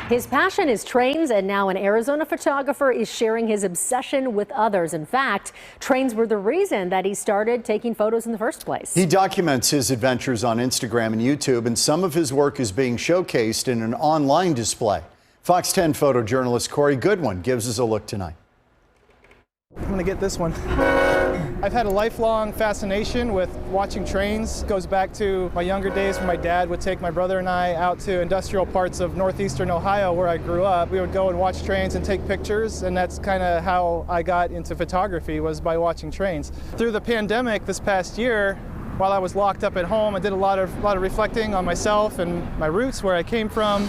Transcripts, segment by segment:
His passion is trains, and now an Arizona photographer is sharing his obsession with others. In fact, trains were the reason that he started taking photos in the first place. He documents his adventures on Instagram and YouTube, and some of his work is being showcased in an online display. Fox 10 photojournalist Corey Goodwin gives us a look tonight. I'm gonna get this one. I've had a lifelong fascination with watching trains. It goes back to my younger days when my dad would take my brother and I out to industrial parts of northeastern Ohio where I grew up. We would go and watch trains and take pictures, and that's kind of how I got into photography, was by watching trains. Through the pandemic this past year, while I was locked up at home, I did a lot of reflecting on myself and my roots, where I came from.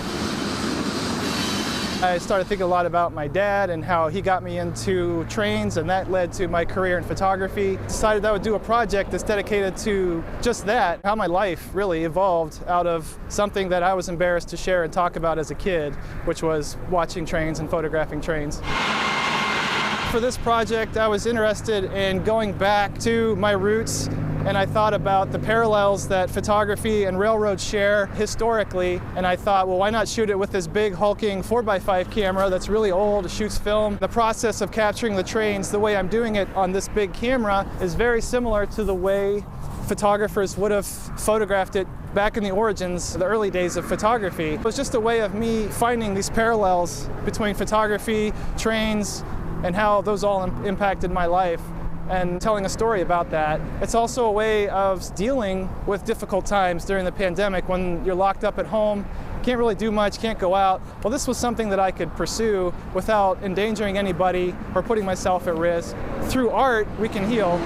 I started thinking a lot about my dad and how he got me into trains, and that led to my career in photography. Decided I would do a project that's dedicated to just that, how my life really evolved out of something that I was embarrassed to share and talk about as a kid, which was watching trains and photographing trains. For this project, I was interested in going back to my roots, and I thought about the parallels that photography and railroads share historically, and I thought, well, why not shoot it with this big hulking 4x5 camera that's really old, shoots film. The process of capturing the trains, the way I'm doing it on this big camera, is very similar to the way photographers would have photographed it back in the origins, the early days of photography. It was just a way of me finding these parallels between photography, trains, and how those all impacted my life, and telling a story about that. It's also a way of dealing with difficult times during the pandemic when you're locked up at home, can't really do much, can't go out. Well, this was something that I could pursue without endangering anybody or putting myself at risk. Through art, we can heal.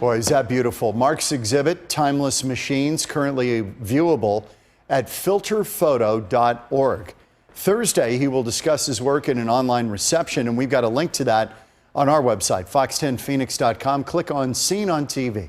Boy, is that beautiful. Mark's exhibit, Timeless Machines, currently viewable at filterphoto.org. Thursday, he will discuss his work in an online reception, and we've got a link to that on our website, fox10phoenix.com. Click on Seen on TV.